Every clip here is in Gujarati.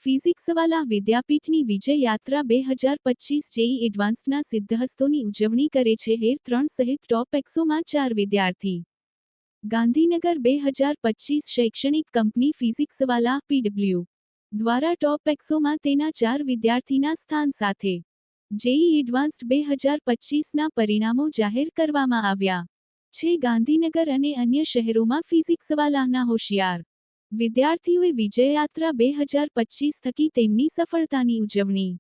ફિઝિક્સવાલા વિદ્યાપીઠની વિજય યાત્રા 2025 જેઈ એડવાન્સ્ડના સિદ્ધહસ્તોની ઉજવણી કરે છે. હેર 3 સહિત ટોપ 100માં 4 વિદ્યાર્થી. ગાંધીનગર 2025 શૈક્ષણિક કંપની ફિઝિક્સવાલા પીડબ્લ્યુ દ્વારા ટોપ 100માં તેના 4 વિદ્યાર્થીના સ્થાન સાથે જેઈ એડવાન્સ્ડ 2025ના પરિણામો જાહેર કરવામાં આવ્યા છે. ગાંધીનગર અને અન્ય શહેરોમાં ફિઝિક્સવાલાના હોશિયાર વિદ્યાર્થીઓએ વિજયયાત્રા 2025 થકી તેમની સફળતાની ઉજવણી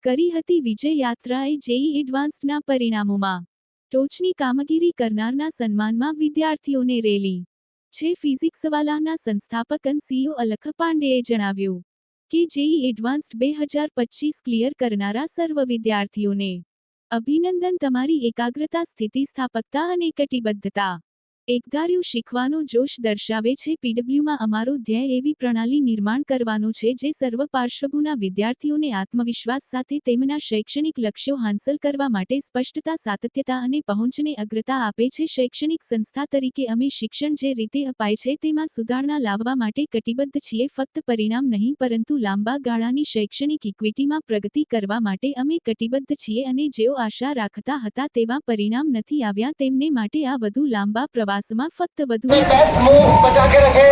કરી હતી. વિજય યાત્રાએ જેઈ એડવાન્સ્ડના પરિણામોમાં ટોચની કામગીરી કરનારના સન્માનમાં વિદ્યાર્થીઓને રેલી છે. ફિઝિક્સવાલાના સંસ્થાપક અને સીઈઓ અલખ પાંડેએ જણાવ્યું કે જેઈ એડવાન્સ્ડ 2025 ક્લિયર કરનારા સર્વ વિદ્યાર્થીઓને અભિનંદન. તમારી એકાગ્રતા, સ્થિતિસ્થાપકતા અને કટિબદ્ધતા એકધાર્યું શીખવાનો જોશ દર્શાવે છે. પીડબ્લ્યુમાં અમારો ધ્યેય એવી પ્રણાલી નિર્માણ કરવાનો છે જે સર્વ પાર્શ્વભૂના વિદ્યાર્થીઓને આત્મવિશ્વાસ સાથે તેમના શૈક્ષણિક લક્ષ્યો હાંસલ કરવા માટે સ્પષ્ટતા, સાતત્યતા અને પહોંચને અગ્રતા આપે છે. શૈક્ષણિક સંસ્થા તરીકે અમે શિક્ષણ જે રીતે અપાય છે તેમાં સુધારણા લાવવા માટે કટિબદ્ધ છીએ. ફક્ત પરિણામ નહીં પરંતુ લાંબા ગાળાની શૈક્ષણિક ઇક્વિટીમાં પ્રગતિ કરવા માટે અમે કટિબદ્ધ છીએ અને જેઓ આશા રાખતા હતા તેવા પરિણામ નથી આવ્યા તેમને માટે આ વધુ લાંબા प्रवासમાં ફક્ત વધુ बेस्ट मूव बचा के रखे।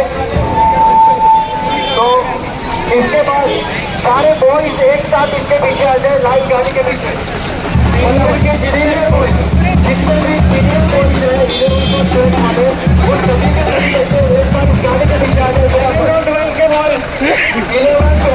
तो इसके बाद सारे बॉयज एक साथ इसके पीछे आ जाए, लाइन गाड़ी के पीछे। मतलब कि सीनियर बॉयज जितने भी सीनियर बॉयज हैं इधर उनको स्ट्रेट मारे, वो सभी के सभी ऐसे एक बार इस गाड़ी के पीछे आ जाए। 11 के